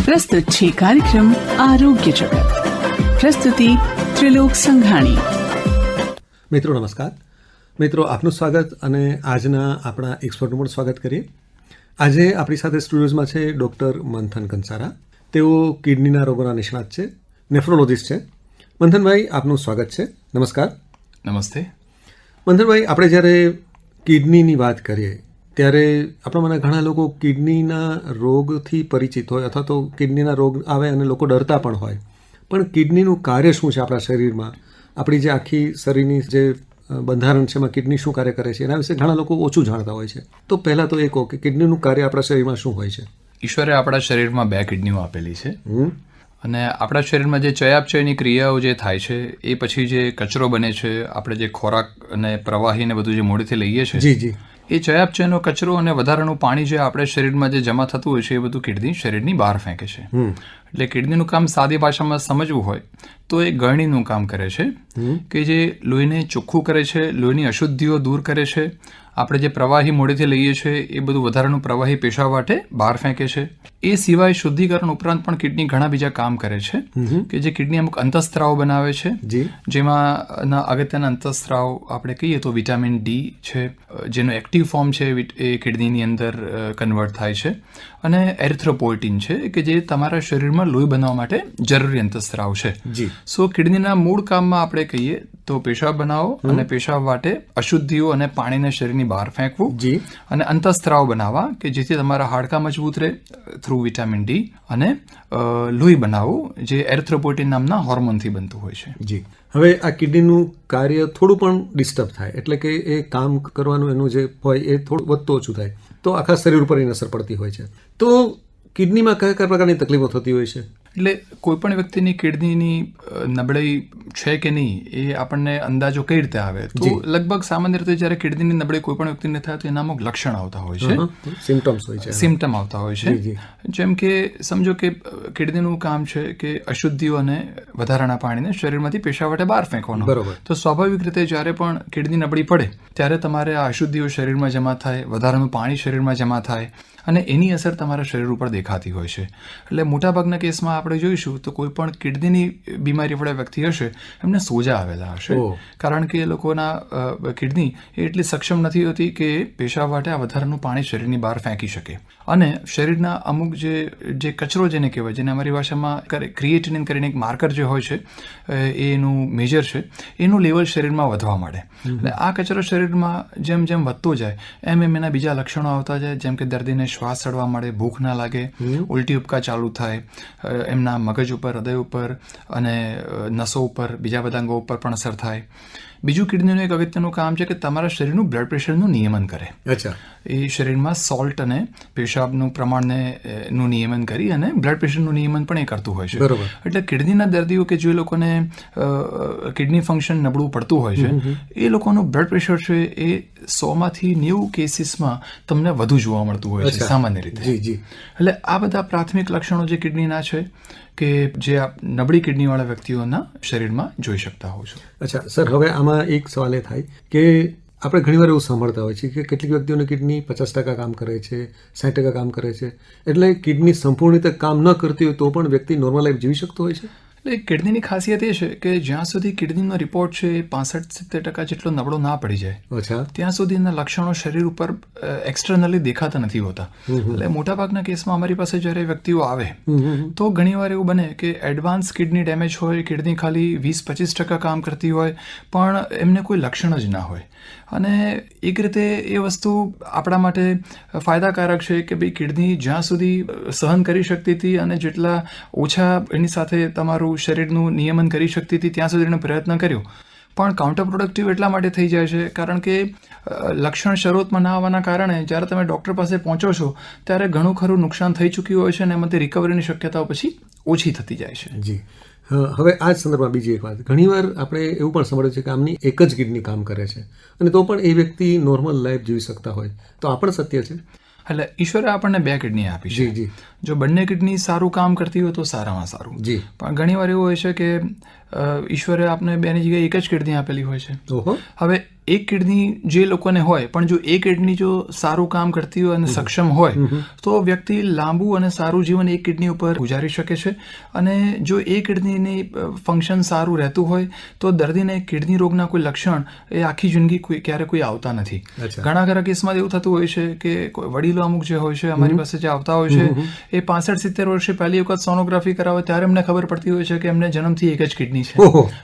પ્રસ્તુત છે કાર્યક્રમ આરોગ્ય જગત. પ્રસ્તુતિ ત્રિલોક સંઘાણી. મિત્રો નમસ્કાર. મિત્રો આપનું સ્વાગત અને આજના આપણા એક્સપર્ટનું પણ સ્વાગત કરીએ. આજે આપણી સાથે સ્ટુડિયોઝમાં છે ડૉક્ટર મંથન કંસારા. તેઓ કિડનીના રોગોના નિષ્ણાત છે, નેફ્રોલોજીસ્ટ છે. મંથનભાઈ, આપનું સ્વાગત છે. નમસ્કાર. નમસ્તે. મંથનભાઈ, આપણે જ્યારે કિડનીની વાત કરીએ ત્યારે આપણામાંના ઘણા લોકો કિડનીના રોગથી પરિચિત હોય અથવા તો કિડનીના રોગ આવે અને લોકો ડરતા પણ હોય. પણ કિડનીનું કાર્ય શું છે આપણા શરીરમાં, આપણી જે આખી શરીરની જે બંધારણ છે એમાં કિડની શું કાર્ય કરે છે એના વિશે ઘણા લોકો ઓછું જાણતા હોય છે. તો પહેલાં તો એ કહો કે કિડનીનું કાર્ય આપણા શરીરમાં શું હોય છે? ઈશ્વરે આપણા શરીરમાં 2 કિડનીઓ આપેલી છે અને આપણા શરીરમાં જે ચયાપચયની ક્રિયાઓ જે થાય છે એ પછી જે કચરો બને છે, આપણે જે ખોરાક અને પ્રવાહી ને બધું જે મોઢેથી લઈએ છીએ, એ ચયાપચયનો કચરો અને વધારાનું પાણી જે આપણે શરીરમાં જે જમા થતું હોય છે એ બધું કિડની શરીરની બહાર ફેંકે છે. એટલે કિડનીનું કામ સાદી ભાષામાં સમજવું હોય તો એ ગળણીનું કામ કરે છે કે જે લોહીને ચોખ્ખું કરે છે, લોહીની અશુદ્ધિઓ દૂર કરે છે. આપણે જે પ્રવાહી મોઢેથી લઈએ છીએ એ બધું વધારાનું પ્રવાહી પેશાબ વાટે બહાર ફેંકે છે. એ સિવાય શુદ્ધિકરણ ઉપરાંત પણ કિડની ઘણા બીજા કામ કરે છે કે જે કિડની અમુક અંતઃસ્ત્રાવ બનાવે છે, જેમાં અગત્યના અંતઃસ્ત્રાવ આપણે કહીએ તો વિટામિન ડી છે, જેનો એક્ટિવ ફોર્મ છે એ કિડનીની અંદર કન્વર્ટ થાય છે, અને એરિથ્રોપોઇટિન છે કે જે તમારા શરીરમાં લોહી બનાવવા માટે જરૂરી અંતઃસ્ત્રાવ છે. સો કિડનીના મૂળ કામમાં આપણે કહીએ તો પેશાબ બનાવો અને પેશાબ વાટે અશુદ્ધિઓ અને પાણીને શરીરની બહાર ફેંકવું અને અંતઃસ્ત્રાવ બનાવવા કે જેથી તમારા હાડકાં મજબૂત રહે થ્રુ વિટામિન ડી, અને લોહી બનાવવું જે એરિથ્રોપોઇટિન નામના હોર્મોનથી બનતું હોય છે. હવે આ કિડનીનું કાર્ય થોડું પણ ડિસ્ટર્બ થાય એટલે કે એ કામ કરવાનું એનું જે હોય એ થોડું વધતું ઓછું થાય તો આખા શરીર ઉપર એની અસર પડતી હોય છે. તો કિડનીમાં કયા કયા પ્રકારની તકલીફો થતી હોય છે? એટલે કોઈપણ વ્યક્તિની કિડનીની નબળાઈ છે કે નહીં એ આપણને અંદાજો કઈ રીતે આવે? તો લગભગ સામાન્ય રીતે જ્યારે કિડનીની નબળાઈ કોઈપણ વ્યક્તિને થાય તો એના અમુક લક્ષણ આવતા હોય છે, સિમ્ટમ આવતા હોય છે. જેમ કે સમજો કે કિડનીનું કામ છે કે અશુદ્ધિઓ અને વધારાના પાણીને શરીરમાંથી પેશાબ વાટે બહાર ફેંકવાનું. તો સ્વાભાવિક રીતે જ્યારે પણ કિડની નબળી પડે ત્યારે તમારે આ અશુદ્ધિઓ શરીરમાં જમા થાય, વધારાનું પાણી શરીરમાં જમા થાય અને એની અસર તમારા શરીર ઉપર દેખાતી હોય છે. એટલે મોટાભાગના કેસમાં આપણે જોઈશું તો કોઈ પણ કિડનીની બીમારીવાળા વ્યક્તિ હશે એમને સોજા આવેલા હશે, કારણ કે એ લોકોના કિડની એટલી સક્ષમ નથી હોતી કે પેશાબ વાટે આ વધારાનું પાણી શરીરની બહાર ફેંકી શકે. અને શરીરના અમુક જે કચરો જેને કહેવાય, જેને અમારી ભાષામાં ક્રિએટિનિન કરીને એક માર્કર જે હોય છે એનું મેજર છે, એનું લેવલ શરીરમાં વધવા માંડે. એટલે આ કચરો શરીરમાં જેમ જેમ વધતો જાય એમ એના બીજા લક્ષણો આવતા જાય, જેમ કે દર્દીને શ્વાસ ચડવા માંડે, ભૂખ ના લાગે, ઉલટી ઉપકા ચાલુ થાય, એમના મગજ ઉપર, હૃદય ઉપર અને નસો ઉપર, બીજા બધા અંગો ઉપર પણ અસર થાય. બીજું કિડનીનું એક અગત્યનું કામ છે કે તમારા શરીરનું બ્લડ પ્રેશરનું નિયમન કરે. એ શરીરમાં સોલ્ટ અને પેશાબનું પ્રમાણનું નિયમન કરી અને બ્લડ પ્રેશરનું નિયમન પણ એ કરતું હોય છે. એટલે કિડનીના દર્દીઓ કે જે લોકોને કિડની ફંક્શન નબળું પડતું હોય છે એ લોકોનું બ્લડ પ્રેશર છે એ 100માંથી 90 કેસીસમાં તમને વધુ જોવા મળતું હોય છે સામાન્ય રીતે. એટલે આ બધા પ્રાથમિક લક્ષણો જે કિડનીના છે કે જે આપ નબળી કિડનીવાળા વ્યક્તિઓના શરીરમાં જોઈ શકતા હો છો. અચ્છા સર, હવે આમાં એક સવાલ એ થાય કે આપણે ઘણીવાર એવું સાંભળતા હોય છે કે કેટલીક વ્યક્તિઓની કિડની 50% કામ કરે છે, 60% કામ કરે છે. એટલે કિડની સંપૂર્ણ રીતે કામ ન કરતી હોય તો પણ વ્યક્તિ નોર્મલ લાઈફ જીવી શકતો હોય છે? એટલે કિડનીની ખાસિયત એ છે કે જ્યાં સુધી કિડનીનો રિપોર્ટ છે એ 65-70% જેટલો નબળો ના પડી જાય ત્યાં સુધી એના લક્ષણો શરીર ઉપર એક્સટર્નલી દેખાતા નથી હોતા. એટલે મોટાભાગના કેસમાં અમારી પાસે જ્યારે વ્યક્તિઓ આવે તો ઘણીવાર એવું બને કે એડવાન્સ કિડની ડેમેજ હોય, કિડની ખાલી 20-25% કામ કરતી હોય પણ એમને કોઈ લક્ષણ જ ના હોય. અને એક રીતે એ વસ્તુ આપણા માટે ફાયદાકારક છે કે ભાઈ કિડની જ્યાં સુધી સહન કરી શકતી હતી અને જેટલા ઓછા એની સાથે તમારું શરીરનું નિયમન કરી શકતી હતી ત્યાં સુધી એનો પ્રયત્ન કર્યો, પણ કાઉન્ટર પ્રોડક્ટિવ એટલા માટે થઈ જાય છે કારણ કે લક્ષણ શરૂઆતમાં ના આવવાના કારણે જ્યારે તમે ડૉક્ટર પાસે પહોંચો છો ત્યારે ઘણું ખરું નુકસાન થઈ ચૂક્યું હોય છે અને એમાંથી રિકવરીની શક્યતાઓ પછી ઓછી થતી જાય છે. હવે આ જ સંદર્ભમાં બીજી એક વાત, ઘણીવાર આપણે એવું પણ સાંભળ્યું છે કે આમની એક જ કિડની કામ કરે છે અને તો પણ એ વ્યક્તિ નોર્મલ લાઈફ જીવી શકતા હોય, તો આ પણ સત્ય છે? એટલે ઈશ્વરે આપણને 2 કિડની આપી છે. જો બંને કિડની સારું કામ કરતી હોય તો સારામાં સારું. પણ ઘણીવાર એવું હોય છે કે ઈશ્વરે આપને બેની જગ્યાએ એક જ કિડની આપેલી હોય છે. ઓહો. હવે એક કિડની જે લોકોને હોય, પણ જો એ કિડની જો સારું કામ કરતી હોય અને સક્ષમ હોય તો વ્યક્તિ લાંબુ અને સારું જીવન એક કિડની ઉપર ગુજારી શકે છે. અને જો એ કિડનીની ફંક્શન સારું રહેતું હોય તો દર્દીને કિડની રોગના કોઈ લક્ષણ એ આખી જિંદગી ક્યારે કોઈ આવતા નથી. ઘણા ખરા કેસમાં એવું થતું હોય છે કે વડીલો અમુક જે હોય છે અમારી પાસે જે આવતા હોય છે એ 65-70 વર્ષે પહેલી વખત સોનોગ્રાફી કરાવે ત્યારે એમને ખબર પડતી હોય છે કે એમને જન્મથી એક જ કિડની છે.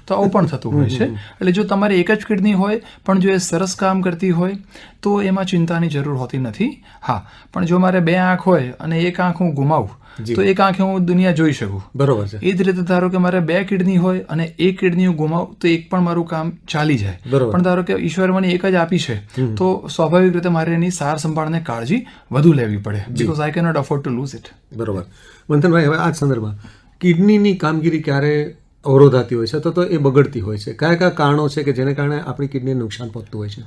તો આવું પણ થતું હોય છે. એટલે જો તમારે એક જ કિડની હોય પણ જો એ સરસ કામ કરતી હોય તો એમાં ચિંતાની જરૂર હોતી નથી. હા, પણ જો મારે 2 આંખ હોય અને એક આંખ હું ગુમાવું તો એક આંખે હું દુનિયા જોઈ શકું. બરોબર છે. એ જ રીતે ધારો કે મારે 2 કિડની હોય અને એક કિડની હું ગુમાવું તો એક પણ મારું કામ ચાલી જાય. બરોબર. પણ ધારો કે ઈશ્વર મને એક જ આપી છે તો સ્વાભાવિક રીતે મારે એની સાર સંભાળને કાળજી વધુ લેવી પડે, because I cannot afford to lose it. બરોબર. મંથનભાઈ, હવે આ જ સંદર્ભમાં કિડનીની કામગીરી ક્યારે અવરોધાતી હોય છે તો એ બગડતી હોય છે? કયા કયા કારણો છે કે જેને કારણે આપણી કિડનીને નુકસાન પહોંચતું હોય છે?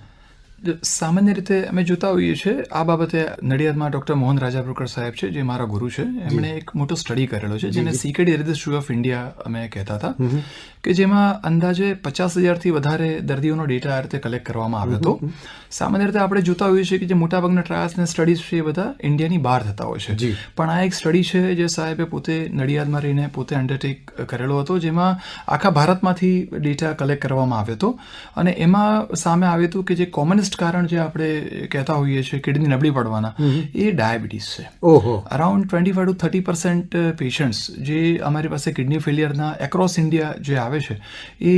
સામાન્ય રીતે અમે જોતા હોઈએ છીએ આ બાબતે નડિયાદમાં ડૉક્ટર મોહન રાજાપુરકર સાહેબ છે, જે મારા ગુરુ છે. એમણે એક મોટો સ્ટડી કરેલો છે જેને CKD રજિસ્ટ્રી ઓફ ઇન્ડિયા અમે કહેતા હતા, કે જેમાં અંદાજે 50,000થી વધારે દર્દીઓનો ડેટા આ રીતે કલેક્ટ કરવામાં આવ્યો હતો. સામાન્ય રીતે આપણે જોતા હોઈએ છીએ કે જે મોટાભાગના ટ્રાયલ્સ અને સ્ટડીઝ છે એ બધા ઇન્ડિયાની બહાર થતા હોય છે. પણ આ એક સ્ટડી છે જે સાહેબે પોતે નડિયાદમાં રહીને પોતે અંડરટેક કરેલો હતો, જેમાં આખા ભારતમાંથી ડેટા કલેક્ટ કરવામાં આવ્યો હતો. અને એમાં સામે આવ્યું હતું કે જે કોમનેસ્ટ કારણ જે આપણે કહેતા હોઈએ છીએ કિડની નબળી પડવાના, એ ડાયાબિટીસ છે. અરાઉન્ડ 25-30% પેશન્ટ્સ જે અમારી પાસે કિડની ફેલિયરના એક્રોસ ઇન્ડિયા જે આવે છે એ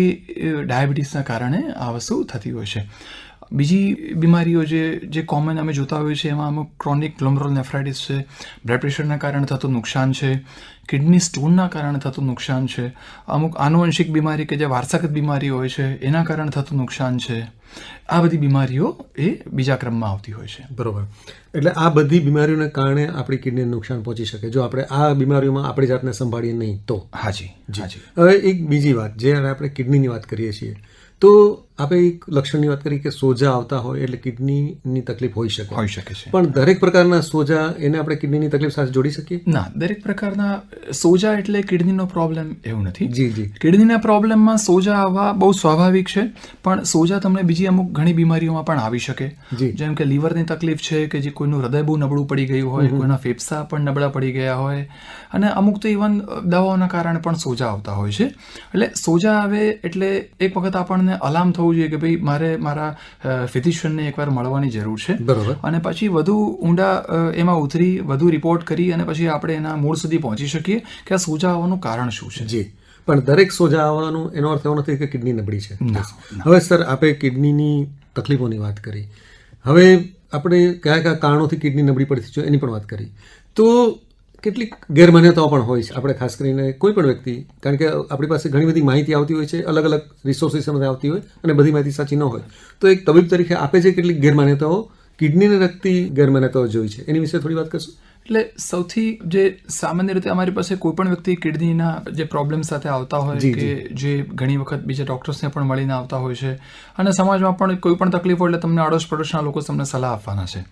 ડાયાબિટીસના કારણે આ વસ્તુ થતી હોય છે. બીજી બીમારીઓ જે કોમન અમે જોતા હોઈએ છીએ એમાં અમુક ક્રોનિક ગ્લોમેરુલર નેફ્રાઇટિસ છે, બ્લડ પ્રેશરના કારણે થતું નુકસાન છે, કિડની સ્ટોનના કારણે થતું નુકસાન છે, અમુક આનુવંશિક બીમારી કે જે વારસાગત બીમારી હોય છે એના કારણે થતું નુકસાન છે. આ બધી બીમારીઓ એ બીજા ક્રમમાં આવતી હોય છે. બરોબર. એટલે આ બધી બીમારીઓને કારણે આપણી કિડનીને નુકસાન પહોંચી શકે જો આપણે આ બીમારીઓમાં આપણી જાતને સંભાળીએ નહીં તો. હાજી. હવે એક બીજી વાત, જ્યારે આપણે કિડનીની વાત કરીએ છીએ તો આપણે એક લક્ષણની વાત કરી કે સોજા આવતા હોય એટલે કિડનીની તકલીફ હોઈ શકે છે. પણ દરેક પ્રકારના સોજા એને આપણે કિડનીની તકલીફ સાથે જોડી શકીએ? ના, દરેક પ્રકારના સોજા એટલે કિડનીનો પ્રોબ્લેમ એવું નથી. જી. કિડનીના પ્રોબ્લેમમાં સોજા આવવા બહુ સ્વાભાવિક છે, પણ સોજા તમને બીજી અમુક ઘણી બીમારીઓમાં પણ આવી શકે. જેમ કે લીવરની તકલીફ છે, કે જે કોઈનું હૃદય બહુ નબળું પડી ગયું હોય, કોઈના ફેફસા પણ નબળા પડી ગયા હોય, અને અમુક તો ઇવન દવાઓના કારણે પણ સોજા આવતા હોય છે. એટલે સોજા આવે એટલે એક વખત આપણને અલાર્મ થવું જોઈએ કે ભાઈ મારે મારા ફિઝિશિયનને એકવાર મળવાની જરૂર છે. બરોબર. અને પછી વધુ ઊંડા એમાં ઉતરી વધુ રિપોર્ટ કરી અને પછી આપણે એના મૂળ સુધી પહોંચી શકીએ કે આ સોજા આવવાનું કારણ શું છે. જી. પણ દરેક સોજા આવવાનું એનો અર્થ એવો નથી કે કિડની નબળી છે. હવે સર, આપણે કિડનીની તકલીફોની વાત કરી, હવે આપણે કયા કયા કારણોથી કિડની નબળી પડતી છે એની પણ વાત કરી, તો કેટલીક ગેરમાન્યતાઓ પણ હોય છે. આપણે ખાસ કરીને કોઈ પણ વ્યક્તિ, કારણ કે આપણી પાસે ઘણી બધી માહિતી આવતી હોય છે, અલગ અલગ રિસોર્સિસમાંથી આવતી હોય અને બધી માહિતી સાચી ન હોય, તો એક તબીબ તરીકે આપે છે કેટલીક ગેરમાન્યતાઓ, કિડનીને લગતી ગેરમાન્યતાઓ જોઈ છે, એની વિશે થોડી વાત કરશું? એટલે સૌથી જે સામાન્ય રીતે અમારી પાસે કોઈ પણ વ્યક્તિ કિડનીના જે પ્રોબ્લેમ સાથે આવતા હોય કે જે ઘણી વખત બીજા ડૉક્ટર્સને પણ મળીને આવતા હોય છે અને સમાજમાં પણ કોઈ પણ તકલીફ હોય એટલે તમને આડોશ પડોશના લોકો તમને સલાહ આપવાના છે.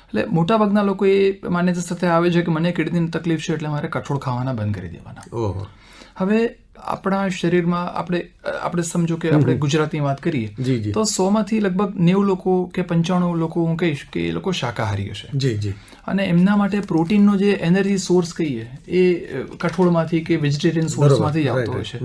એટલે મોટાભાગના લોકો એ માન્યતા સાથે આવે છે કે મને કિડનીની તકલીફ છે એટલે મારે કઠોળ ખાવાના બંધ કરી દેવાના. હવે આપણા શરીરમાં આપણે સમજો કે આપણે ગુજરાતીની વાત કરીએ તો 100માંથી લગભગ 90 લોકો કે 95 લોકો હું કહીશ કે એ લોકો શાકાહારી હશે. અને એમના માટે પ્રોટીનનો જે એનર્જી સોર્સ કહીએ એ કઠોળમાંથી કે વેજીટેરિયન સોર્સમાંથી જ આવતો હોય છે.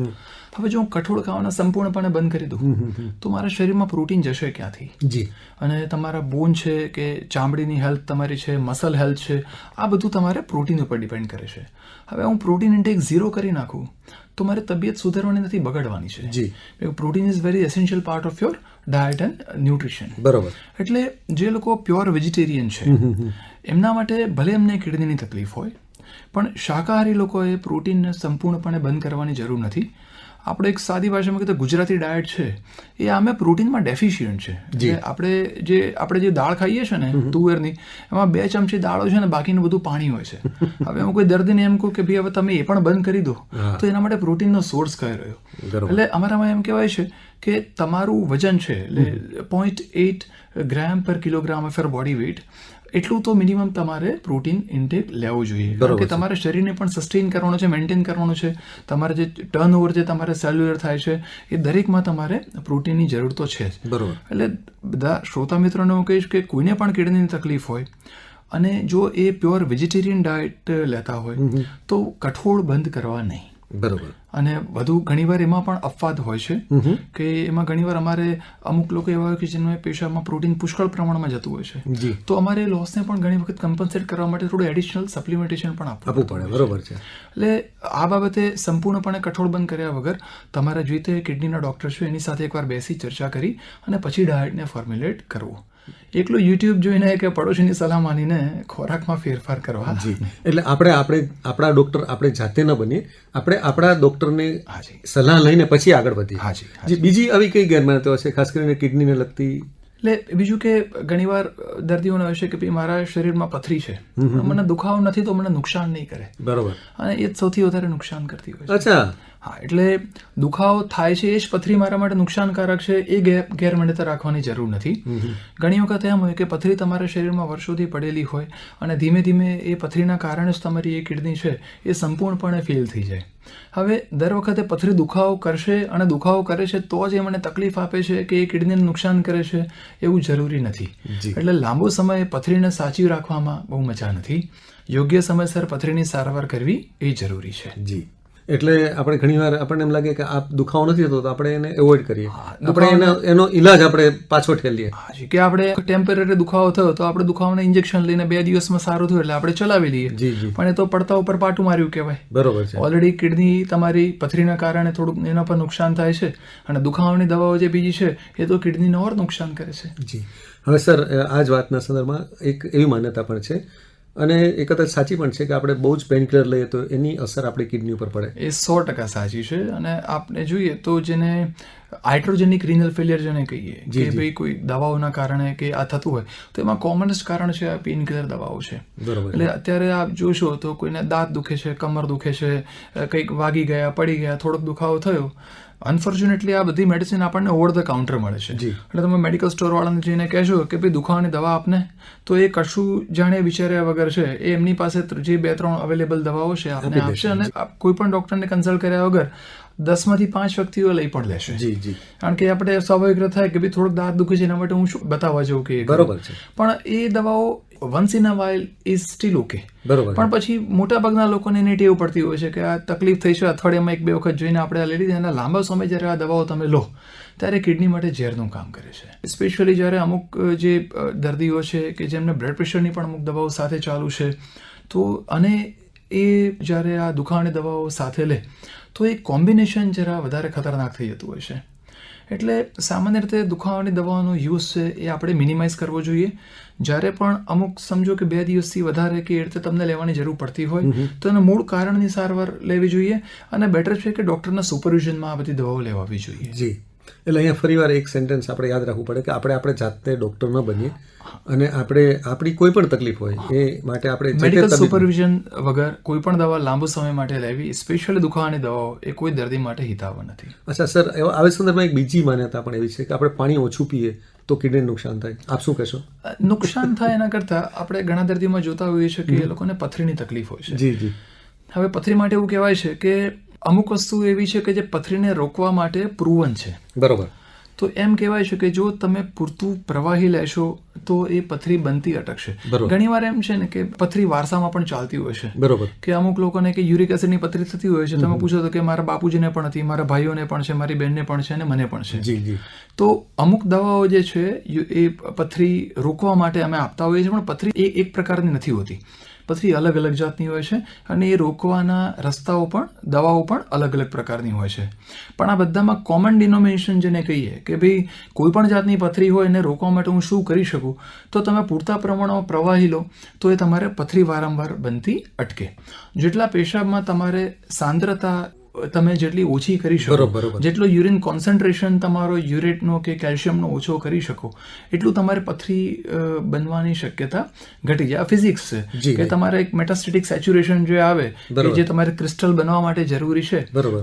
હવે જો હું કઠોળ ખાવાના સંપૂર્ણપણે બંધ કરી દઉં તો મારા શરીરમાં પ્રોટીન જશે ક્યાંથી? અને તમારા બોન છે કે ચામડીની હેલ્થ તમારી છે, મસલ હેલ્થ છે, આ બધું તમારે પ્રોટીન ઉપર ડિપેન્ડ કરે છે. હવે હું પ્રોટીન ઇન્ટેક 0 કરી નાખું તો મારે તબિયત સુધારવાની નથી, બગાડવાની છે. Protein is very essential part of your diet and nutrition. બરોબર. એટલે જે લોકો પ્યોર વેજીટેરિયન છે એમના માટે ભલે એમને કિડનીની તકલીફ હોય, પણ શાકાહારી લોકોએ પ્રોટીનને સંપૂર્ણપણે બંધ કરવાની જરૂર નથી. આપણે એક સાદી ભાષામાં કહીએ તો ગુજરાતી ડાયટ છે એ આમે પ્રોટીનમાં ડેફિશિયન્ટ છે. આપણે જે દાળ ખાઈએ છીએ ને તુવેરની, એમાં 2 ચમચી દાળો છે ને બાકીનું બધું પાણી હોય છે. હવે હું કોઈ દર્દીને એમ કહું કે ભાઈ હવે તમે એ પણ બંધ કરી દો તો એના માટે પ્રોટીનનો સોર્સ કઈ રહ્યો? એટલે અમારામાં એમ કહેવાય છે કે તમારું વજન છે એટલે 0.8 gram per kilogram of your body weight એટલું તો મિનિમમ તમારે પ્રોટીન ઇન્ટેક લેવું જોઈએ, કારણ કે તમારે શરીરને પણ સસ્ટેન કરવાનું છે, મેન્ટેન કરવાનું છે. તમારે જે ટર્નઓવર જે તમારે સેલ્યુલર થાય છે એ દરેકમાં તમારે પ્રોટીનની જરૂર તો છે જ. બરોબર. એટલે બધા શ્રોતા મિત્રોને હું કહીશ કે કોઈને પણ કિડનીની તકલીફ હોય અને જો એ પ્યોર વેજીટેરિયન ડાયટ લેતા હોય તો કઠોળ બંધ કરવા નહીં. બરોબર. અને વધુ ઘણીવાર એમાં પણ અપવાદ હોય છે કે એમાં ઘણીવાર અમારે અમુક લોકો એવા હોય કે જેનો પેશાબમાં પ્રોટીન પુષ્કળ પ્રમાણમાં જતું હોય છે, તો અમારે લોસને પણ ઘણી વખત કમ્પન્સેટ કરવા માટે થોડું એડિશનલ સપ્લિમેન્ટેશન પણ આપવું પડે. બરોબર છે. એટલે આ બાબતે સંપૂર્ણપણે કઠોળ બંધ કર્યા વગર તમારે જે તે કિડનીના ડોક્ટર છે એની સાથે એકવાર બેસી ચર્ચા કરી અને પછી ડાયટને ફોર્મ્યુલેટ કરવું. એકલું યુટ્યુબ જોઈને કે પડોશીની સલાહ માનીને ખોરાકમાં ફેરફાર કરવા. એટલે આપણા ડોક્ટર આપણે જાતે ન બનીએ, આપણે આપણા ડોક્ટરની સલાહ લઈને પછી આગળ વધીએ. બીજી આવી કઈ ગેરમાન્યતાઓ છે ખાસ કરીને કિડનીને લગતી? એટલે બીજું કે ઘણીવાર દર્દીઓને હોય છે કે ભાઈ મારા શરીરમાં પથરી છે, મને દુખાવો નથી તો મને નુકસાન નહીં કરે. બરોબર. અને એ જ સૌથી વધારે નુકસાન કરતી હોય છે. અચ્છા. હા, એટલે દુખાવો થાય છે એ જ પથરી મારા માટે નુકસાનકારક છે એ ગેરમાન્યતા રાખવાની જરૂર નથી. ઘણી વખત એમ હોય કે પથરી તમારા શરીરમાં વર્ષોથી પડેલી હોય અને ધીમે ધીમે એ પથરીના કારણે જ તમારી એ કિડની છે એ સંપૂર્ણપણે ફેલ થઈ જાય. હવે દર વખતે પથરી દુખાવો કરશે અને દુખાવો કરે છે તો જ એ મને તકલીફ આપે છે કે એ કિડનીને નુકસાન કરે છે એવું જરૂરી નથી. એટલે લાંબો સમય પથરીને સાચવી રાખવામાં બહુ મજા નથી. યોગ્ય સમયસર પથરીની સારવાર કરવી એ જરૂરી છે. જી. એટલે આપણે ઘણીવાર આપણને એમ લાગે કે આ દુખાવો નથી થતો તો આપણે એને એવોઇડ કરીએ, આપણે એનો ઈલાજ આપણે પાછો ઠેલીએ. કે આપણે ટેમ્પરરી દુખાવો થયો તો આપણે દુખાવાના ઇન્જેક્શન લઈને 2 દિવસમાં સારું થયું એટલે આપણે ચલાવી લઈએ, પણ એ તો પડતા ઉપર પાટું માર્યું કહેવાય. બરોબર છે. ઓલરેડી કિડની તમારી પથરીના કારણે થોડુંક એના પર નુકસાન થાય છે અને દુખાવાની દવાઓ જે બીજી છે એ તો કિડનીને ઓર નુકસાન કરે છે. જી. હવે સર, આ જ વાતના સંદર્ભમાં એક એવી માન્યતા પણ છે અને એ કદાચ સાચી પણ છે કે આપણે બહુ જ પેનકિલર લઈએ તો એની અસર આપણી કિડની ઉપર પડે. એ 100% સાચી છે. અને આપણે જોઈએ તો જેને હાઇડ્રોજેનિક રિનલ ફેલિયર જેને કહીએ કે ભાઈ કોઈ દવાઓના કારણે કે આ થતું હોય તો એમાં કોમનેસ્ટ કારણ છે આ પેનકિલર દવાઓ છે. એટલે અત્યારે આપ જોશો તો કોઈને દાંત દુખે છે, કમર દુખે છે, કંઈક વાગી ગયા, પડી ગયા, થોડોક દુખાવો થયો, અનફોર્ચ્યુનેટલી આ બધી મેડિસિન આપણને ઓવર ધ કાઉન્ટર મળે છે. એટલે તમે મેડિકલ સ્ટોર વાળાને જઈને કહેશો કે ભાઈ દુખાવાની દવા આપને, તો એ કશું જાણે વિચાર્યા વગર છે એ એમની પાસે જે 2-3 અવેલેબલ દવાઓ છે આપને આપશે અને કોઈ પણ ડોક્ટરને કન્સલ્ટ કર્યા વગર 10માંથી 5 વ્યક્તિઓ લઈ પણ લેશે. કારણ કે આપણે સ્વાભાવિક થાય કે ભાઈ થોડોક દાંત દુખે છે એના માટે હું શું બતાવવા જવું કે બરોબર છે, પણ એ દવાઓ once in a while is still okay. પણ પછી મોટા ભાગના લોકોને એને ટેવ પડતી હોય છે કે આ તકલીફ થઈ છે અઠવાડિયામાં 1-2 વખત જોઈને આપણે આ લઈ લીધી, એના લાંબા સમય જ્યારે આ દવાઓ તમે લો ત્યારે કિડની માટે ઝેરનું કામ કરે છે. સ્પેશિયલી જ્યારે અમુક જે દર્દીઓ છે કે જેમને બ્લડ પ્રેશરની પણ અમુક દવાઓ સાથે ચાલુ છે તો અને એ જ્યારે આ દુખાવાની દવાઓ સાથે લે તો એ કોમ્બિનેશન જરા વધારે ખતરનાક થઈ જતું હોય છે. એટલે સામાન્ય રીતે દુખાવાની દવાઓનો યુઝ છે એ આપણે મિનિમાઇઝ કરવો જોઈએ. જ્યારે પણ અમુક સમજો કે 2 દિવસથી વધારે કે એ રીતે તમને લેવાની જરૂર પડતી હોય તો એના મૂળ કારણની સારવાર લેવી જોઈએ અને બેટર છે કે ડૉક્ટરના સુપરવિઝનમાં આ બધી દવાઓ લેવાવી જોઈએ. જી. એટલે અહીંયા ફરીવાર એક સેન્ટેન્સ આપણે યાદ રાખવું પડે કે આપણે જાતે ડૉક્ટર ન બનીએ અને આપણી કોઈ પણ તકલીફ હોય એ માટે આપણે મેડિકલ સુપરવિઝન વગર કોઈ પણ દવા લાંબો સમય માટે લેવી, સ્પેશિયલી દુખાવાની દવાઓ, એ કોઈ દર્દી માટે હિતાવહ નથી. અચ્છા સર, આ સંદર્ભમાં એક બીજી માન્યતા પણ એવી છે કે આપણે પાણી ઓછું પીએ તો કિડનીને નુકસાન થાય. આપ શું કહેશો? નુકસાન થાય એના કરતાં આપણે ઘણા દર્દીઓમાં જોતા હોઈએ છીએ કે એ લોકોને પથરીની તકલીફ હોય છે. જી. હવે પથરી માટે એવું કહેવાય છે કે અમુક વસ્તુ એવી છે કે જે પથરીને રોકવા માટે પ્રૂવન છે. બરોબર. તો એમ કહેવાય છે કે જો તમે પૂરતું પ્રવાહી લેશો તો એ પથરી બનતી અટકશે. ઘણીવાર એમ છે ને કે પથરી વારસામાં પણ ચાલતી હોય છે. બરોબર. કે અમુક લોકોને કે યુરિક એસિડની પથરી થતી હોય છે, તમે પૂછો તો કે મારા બાપુજીને પણ હતી, મારા ભાઈઓને પણ છે, મારી બહેનને પણ છે અને મને પણ છે. જી. તો અમુક દવાઓ જે છે એ પથરી રોકવા માટે અમે આપતા હોઈએ છીએ, પણ પથરી એ એક પ્રકારની નથી હોતી. પથરી અલગ અલગ જાતની હોય છે અને એ રોકવાના રસ્તાઓ પણ દવાઓ પણ અલગ અલગ પ્રકારની હોય છે. પણ આ બધામાં કોમન ડિનોમિનેશન જેને કહીએ કે ભાઈ કોઈ પણ જાતની પથરી હોય એને રોકવા માટે હું શું કરી શકું, તો તમે પૂરતા પ્રમાણમાં પ્રવાહી લો તો એ તમારે પથરી વારંવાર બનતી અટકે. જેટલા પેશાબમાં તમારે સાંદ્રતા તમે જેટલી ઓછી કરી શકો, બરોબર. જેટલો યુરિન કોન્સન્ટ્રેશન તમારો યુરેટનો કે કેલ્શિયમનો ઓછો કરી શકો, એટલું તમારે પથરી બનવાની શક્યતા ઘટી જાય. આ ફિઝિક્સ છે કે તમારે એક મેટાસ્ટેટિક સેચ્યુરેશન જે આવે કે જે તમારે ક્રિસ્ટલ બનવા માટે જરૂરી છે,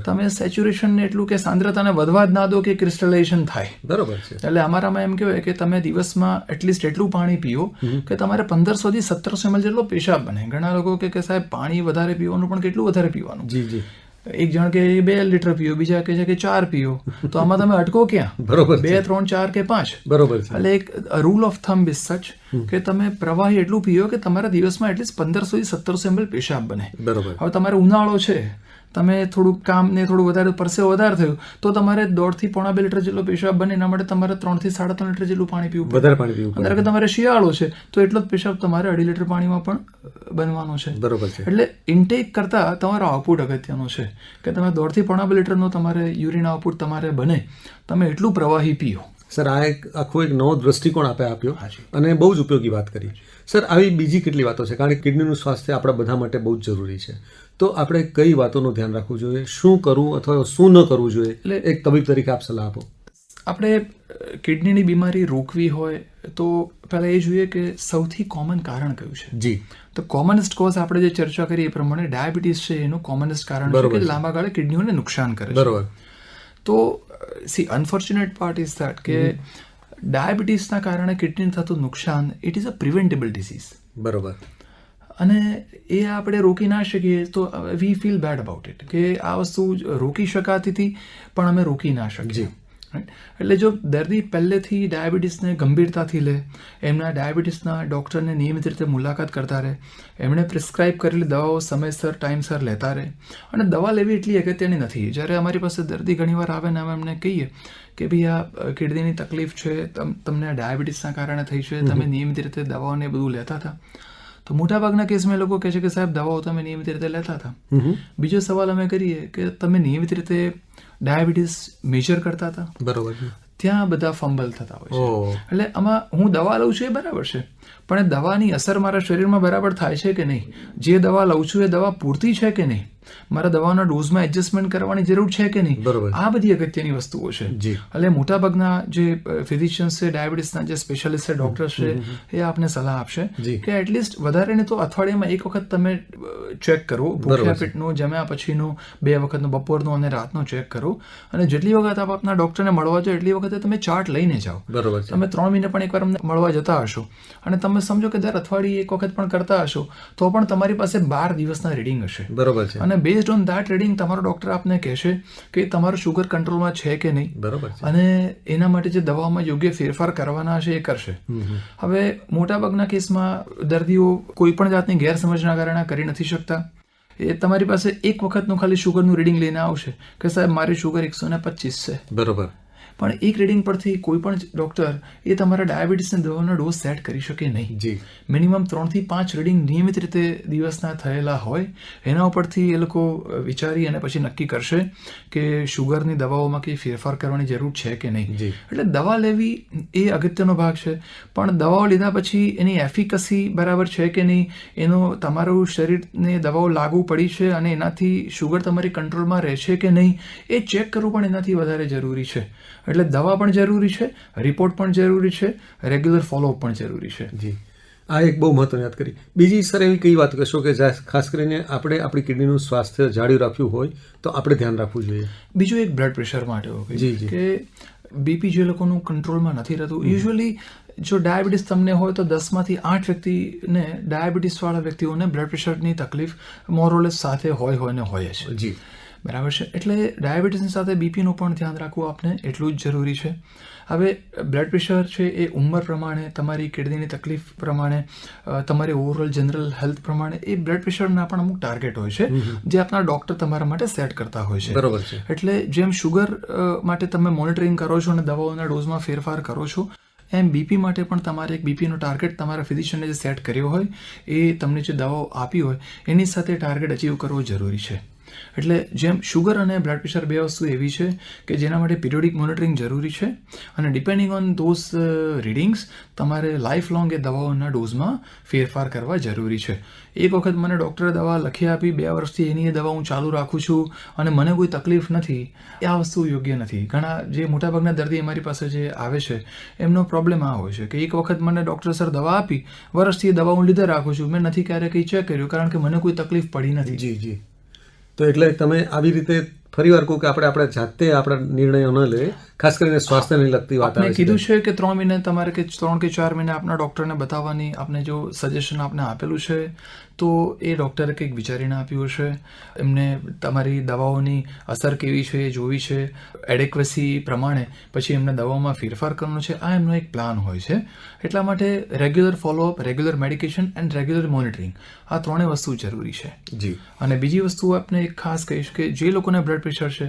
તમે સેચ્યુરેશનને એટલું કે સાંદ્રતાને વધવા જ ના દો કે ક્રિસ્ટલાઇઝેશન થાય. બરોબર છે. એટલે અમારામાં એમ કહેવાય કે તમે દિવસમાં એટલીસ્ટ એટલું પાણી પીઓ કે તમારે 1500 થી 1700 ml જેટલો પેશાબ બને. ઘણા લોકો કે સાહેબ પાણી વધારે પીવાનું, પણ કેટલું વધારે પીવાનું? જી. એક જણ કે 2 લીટર પીઓ, બીજા કહે છે કે 4 પીઓ. તો આમાં તમે અટકો ક્યાં? બરોબર. 2, 3, 4 કે 5. બરોબર છે. એટલે એક રૂલ ઓફ થમ્બ ઇઝ સચ કે તમે પ્રવાહી એટલું પીઓ કે તમારા દિવસમાં એટલીસ્ટ 1500 થી 1700 ml પેશાબ બને. બરોબર. હવે તમારે ઉનાળો છે, તમે થોડુંક કામ ને થોડું વધારે પરસેવો વધારે થયું તો તમારે 1.5 થી 2 લીટર જેટલો પેશાબ બને. એના માટે તમારે 3 થી 3.5 લીટર જેટલું પાણી પીવું, વધારે પાણી પીવું. ધારો કે તમારે શિયાળો છે તો એટલો જ પેશાબ તમારે 2.5 લીટર પાણીમાં પણ બનવાનો છે. બરોબર છે. એટલે ઇન્ટેક કરતા તમારો આઉટપુટ અગત્યનો છે કે તમે 1.5 થી 2 લીટરનો તમારે યુરિન આઉટપુટ તમારે બને, તમે એટલું પ્રવાહી પીઓ. સર, આ એક આખો એક નવો દ્રષ્ટિકોણ આપે આપ્યો અને બહુ જ ઉપયોગી વાત કરી. સર, આવી બીજી કેટલી વાતો છે, કારણ કે કિડનીનું સ્વાસ્થ્ય આપણા બધા માટે બહુ જ જરૂરી છે. તો આપણે કઈ વાતોનું ધ્યાન રાખવું જોઈએ, શું કરવું અથવા શું ન કરવું જોઈએ, એટલે એક તબીબ તરીકે આપ સલાહ આપો. આપણે કિડનીની બીમારી રોકવી હોય તો પહેલાં એ જોઈએ કે સૌથી કોમન કારણ કયું છે. જી. તો કોમનેસ્ટ કોઝ આપણે જે ચર્ચા કરી એ પ્રમાણે ડાયાબિટીસ છે એનું કોમનેસ્ટ કારણ છે કે લાંબા ગાળે કિડનીઓને નુકસાન કરે છે. બરોબર. તો અનફોર્ચ્યુનેટ પાર્ટ ઇઝ ધેટ કે ડાયાબિટીસના કારણે કિડનીને થતું નુકસાન it is a preventable disease. બરોબર. અને એ આપણે રોકી ના શકીએ તો we feel bad about it કે આ વસ્તુ રોકી શકાતી હતી પણ અમે રોકી ના શકીએ. એટલે જો દર્દી પહેલેથી ડાયાબિટીસને ગંભીરતાથી લે, એમના ડાયાબિટીસના ડૉક્ટરને નિયમિત રીતે મુલાકાત કરતા રહે, એમણે પ્રિસ્ક્રાઇબ કરેલી દવાઓ સમયસર ટાઈમસર લેતા રહે. અને દવા લેવી એટલી અગત્યની નથી. જ્યારે અમારી પાસે દર્દી ઘણીવાર આવે ને અમે એમને કહીએ કે ભાઈ આ કિડનીની તકલીફ છે, તમને ડાયાબિટીસના કારણે થઈ છે, તમે નિયમિત રીતે દવાઓને બધું લેતા હતા, તો મોટાભાગના કેસમાં એ લોકો કહે છે કે સાહેબ દવાઓ તમે નિયમિત રીતે લેતા હતા. બીજો સવાલ અમે કરીએ કે તમે નિયમિત રીતે ડાયાબિટીસ મેજર કરતા હતા? બરોબર. ત્યાં બધા ફંબલ થતા હોય છે. એટલે આમાં હું દવા લઉં છું એ બરાબર છે, પણ દવાની અસર મારા શરીરમાં બરાબર થાય છે કે નહીં, જે દવા લઉં છું એ દવા પૂરતી છે કે નહીં, મારા દવાના ડોઝમાં એડજસ્ટમેન્ટ કરવાની જરૂર છે કે નહીં, આ બધી અગત્યની વસ્તુઓ છે. એટલે મોટાભાગના જે ફિઝિશિયન્સ છે, ડાયાબિટીસના જે સ્પેશિયાલિસ્ટ છે, ડોક્ટર્સ છે, એ આપને સલાહ આપશે કે એટલીસ્ટ વધારે ને તો અઠવાડિયામાં એક વખત તમે ચેક કરો, ભૂખ્યા પેટનું, જમ્યા પછીનું, 2 વખતનું, બપોરનું અને રાતનું ચેક કરો. અને જેટલી વખત આપ આપના ડોક્ટરને મળવા જાઓ એટલી વખતે તમે ચાર્ટ લઈને જાઓ. તમે 3 મહિને પણ એકવાર અમને મળવા જતા હશો અને તમે સમજો કે દર અઠવાડિયે એક વખત પણ કરતા હશો તો પણ તમારી પાસે 12 દિવસના રીડિંગ હશે. બરોબર છે. અને બેઝડ ઓન ધેટ રીડિંગ તમારો ડોક્ટર આપને કહેશે કે તમારું શુગર કંટ્રોલમાં છે કે નહીં. બરોબર. અને એના માટે જે દવામાં યોગ્ય ફેરફાર કરવાના હશે એ કરશે. હવે મોટાભાગના કેસમાં દર્દીઓ કોઈ પણ જાતની ગેરસમજના કારણે કરી નથી શકતા. એ તમારી પાસે એક વખતનું ખાલી શુગરનું રીડિંગ લઈને આવશે કે સાહેબ મારી શુગર 125 છે. બરોબર. પણ એક રીડિંગ પરથી કોઈ પણ ડોક્ટર એ તમારા ડાયાબિટીસની દવાનો ડોઝ સેટ કરી શકે નહીં. મિનિમમ 3 થી 5 રીડિંગ નિયમિત રીતે દિવસના થયેલા હોય, એના ઉપરથી એ લોકો વિચારી અને પછી નક્કી કરશે કે શુગરની દવાઓમાં કંઈ ફેરફાર કરવાની જરૂર છે કે નહીં. એટલે દવા લેવી એ અગત્યનો ભાગ છે, પણ દવાઓ લીધા પછી એની એફિકસી બરાબર છે કે નહીં, એનો તમારું શરીરને દવાઓ લાગુ પડી છે અને એનાથી શુગર તમારી કંટ્રોલમાં રહેશે કે નહીં એ ચેક કરવું પણ એનાથી વધારે જરૂરી છે. એટલે દવા પણ જરૂરી છે, રિપોર્ટ પણ જરૂરી છે, રેગ્યુલર ફોલોઅપ પણ જરૂરી છે. જી. આ એક બહુ મહત્વની વાત કરી. બીજી સર એવી કઈ વાત કહેશો કે ખાસ કરીને આપણે આપણી કિડનીનું સ્વાસ્થ્ય જાળવી રાખ્યું હોય તો આપણે ધ્યાન રાખવું જોઈએ? બીજું એક બ્લડ પ્રેશર માટે હોય કે બીપી જે લોકોનું કંટ્રોલમાં નથી રહેતું. યુઝ્યુઅલી જો ડાયાબિટીસ તમને હોય તો 10માંથી 8 વ્યક્તિને ડાયાબિટીસવાળા વ્યક્તિઓને બ્લડ પ્રેશરની તકલીફ મોરઓલેસ સાથે હોય ને હોય છે. જી. બરાબર છે. એટલે ડાયાબિટીસની સાથે બીપીનું પણ ધ્યાન રાખવું આપને એટલું જ જરૂરી છે. હવે બ્લડ પ્રેશર છે એ ઉંમર પ્રમાણે, તમારી કિડનીની તકલીફ પ્રમાણે, તમારી ઓવરઓલ જનરલ હેલ્થ પ્રમાણે એ બ્લડ પ્રેશરના પણ અમુક ટાર્ગેટ હોય છે જે આપના ડૉક્ટર તમારા માટે સેટ કરતા હોય છે. બરોબર છે. એટલે જેમ શુગર માટે તમે મોનિટરિંગ કરો છો અને દવાઓના ડોઝમાં ફેરફાર કરો છો, એમ બીપી માટે પણ તમારે એક બીપીનો ટાર્ગેટ તમારા ફિઝિશિયને જે સેટ કર્યો હોય, એ તમને જે દવાઓ આપી હોય એની સાથે ટાર્ગેટ અચીવ કરવો જરૂરી છે. એટલે જેમ શુગર અને બ્લડ પ્રેશર બે વસ્તુ એવી છે કે જેના માટે પિરિયોડિક મોનિટરિંગ જરૂરી છે, અને ડિપેન્ડિંગ ઓન ધોઝ રીડિંગ્સ તમારે લાઈફ લોંગ એ દવાઓના ડોઝમાં ફેરફાર કરવા જરૂરી છે. એક વખત મને ડૉક્ટરે દવા લખી આપી, 2 વર્ષથી એની દવા હું ચાલુ રાખું છું અને મને કોઈ તકલીફ નથી, આ વસ્તુ યોગ્ય નથી. ઘણા જે મોટાભાગના દર્દી અમારી પાસે જે આવે છે એમનો પ્રોબ્લેમ આ હોય છે કે એક વખત મને ડૉક્ટર સર દવા આપી, વર્ષથી એ દવા હું લીધે રાખું છું, મેં નથી ક્યારે કંઈ ચેક કર્યું કારણ કે મને કોઈ તકલીફ પડી નથી. જી જી. તો એટલે તમે આવી રીતે ફરીવાર કહું કે આપણે આપણા જાતે આપણા નિર્ણયો ન લે, ખાસ કરીને સ્વાસ્થ્યને લગતી વાત આવે છે. કીધું છે કે 3 મહિને તમારે કે 3 કે 4 મહિને આપના ડૉક્ટરને બતાવવાની, આપને જો સજેશન આપને આપેલું છે તો એ ડૉક્ટરે કંઈક વિચારીને આપ્યું હશે. એમને તમારી દવાઓની અસર કેવી છે એ જોવી છે, એડેક્વસી પ્રમાણે પછી એમને દવાઓમાં ફેરફાર કરવાનો છે, આ એમનો એક પ્લાન હોય છે. એટલા માટે regular follow up, regular medication and regular monitoring, આ 3 વસ્તુ જરૂરી છે. જી. અને બીજી વસ્તુ આપને એક ખાસ કહીશ કે જે લોકોને બ્લડ પ્રેશર છે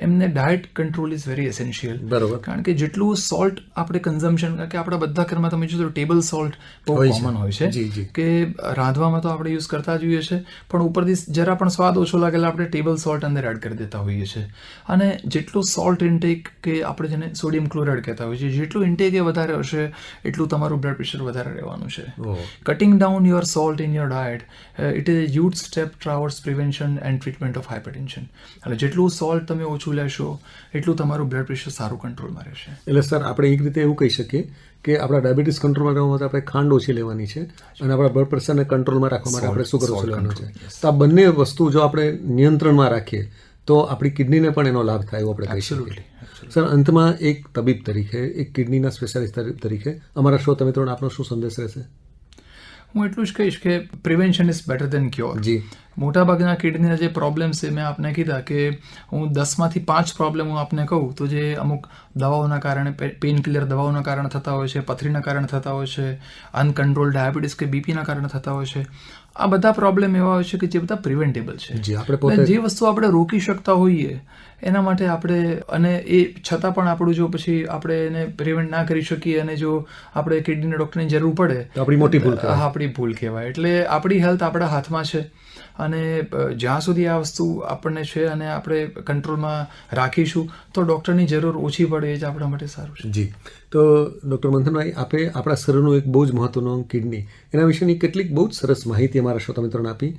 એમને diet control is very essential. બરોબર. કારણ કે જેટલું સોલ્ટ આપણે કન્ઝમ્પશન, કારણ કે આપણા બધા ઘરમાં તમે જોશો ટેબલ સોલ્ટ બહુ કોમન હોય છે કે રાંધવામાં તો આપણે યુઝ કરતા જ હોઈએ છીએ, પણ ઉપરથી જરા પણ સ્વાદ ઓછો લાગેલા આપણે ટેબલ સોલ્ટ અંદર એડ કરી દેતા હોઈએ છીએ. અને જેટલું સોલ્ટ ઇન્ટેક, કે આપણે જેને સોડિયમ ક્લોરાઇડ કહેતા હોઈએ છીએ, જેટલું ઇન્ટેક એ વધારે હશે એટલું તમારું બ્લડ પ્રેશર વધારે રહેવાનું છે. Cutting down your salt in your diet it is a huge step towards prevention and treatment of hypertension. અને જેટલું સોલ્ટ તમે ઓછું લેશો એટલું તમારું બ્લડ પ્રેશર સારું કંટ્રોલમાં રહેશે. એટલે સર આપણે એક રીતે એવું કહી શકીએ કે આપણા ડાયાબિટીસ કંટ્રોલમાં રહેવા માટે આપણે ખાંડ ઓછી લેવાની છે અને આપણા બ્લડ પ્રેશરને કંટ્રોલમાં રાખવા માટે આપણે સુગર ઓછું લેવાનું છે. તો આ બંને વસ્તુ જો આપણે નિયંત્રણમાં રાખીએ તો આપણી કિડનીને પણ એનો લાભ થાય એવું આપણે કહી શકીએ. સર, અંતમાં એક તબીબ તરીકે, એક કિડનીના સ્પેશિયાલિસ્ટ તરીકે અમારા શ્રોતા મિત્રોને આપનો શું સંદેશ રહેશે? હું એટલું જ કહીશ કે prevention is better than cure. જી. મોટાભાગના કિડનીના જે પ્રોબ્લેમ્સ છે મેં આપને કીધા કે હું 10માંથી 5 પ્રોબ્લેમ હું આપને કહું તો જે અમુક દવાઓના કારણે, પેઇન કિલર દવાઓના કારણે થતા હોય છે, પથરીના કારણે થતા હોય છે, અનકન્ટ્રોલ ડાયાબિટીસ કે બીપીના કારણે થતા હોય છે, આ બધા પ્રોબ્લેમ એવા હોય છે કે જે બધા પ્રિવેન્ટેબલ છે. જે વસ્તુ આપણે રોકી શકતા હોઈએ એના માટે આપણે, અને એ છતાં પણ આપણું જો પછી આપણે એને પ્રિવેન્ટ ના કરી શકીએ અને જો આપણે કિડનીના ડૉક્ટરની જરૂર પડે તો આપણી મોટી ભૂલ કહેવાય. આપણી ભૂલ કહેવાય. એટલે આપણી હેલ્થ આપણા હાથમાં છે અને જ્યાં સુધી આ વસ્તુ આપણને છે અને આપણે કંટ્રોલમાં રાખીશું તો ડૉક્ટરની જરૂર ઓછી પડે, એ જ આપણા માટે સારું છે. જી. તો ડૉક્ટર મંથનભાઈ, આપે આપણા શરીરનું એક બહુ જ મહત્વનું અંગ કિડની, એના વિશેની કેટલીક બહુ જ સરસ માહિતી અમારા શ્રોતા મિત્રોને આપી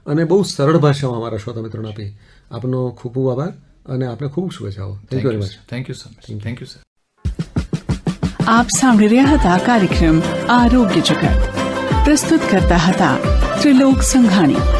અને બહુ સરળ ભાષામાં અમારા શ્રોતા મિત્રોને આપી. આપનો ખૂબ ખૂબ આભાર અને આપને ખૂબ શુભેચ્છાઓ. Thank you very much. Thank you so much. Thank you sir. આપ સાંભળી રહ્યા હતા કાર્યક્રમ આરોગ્ય જગત. પ્રસ્તુત કરતા હતા ત્રિલોક સંઘાણી.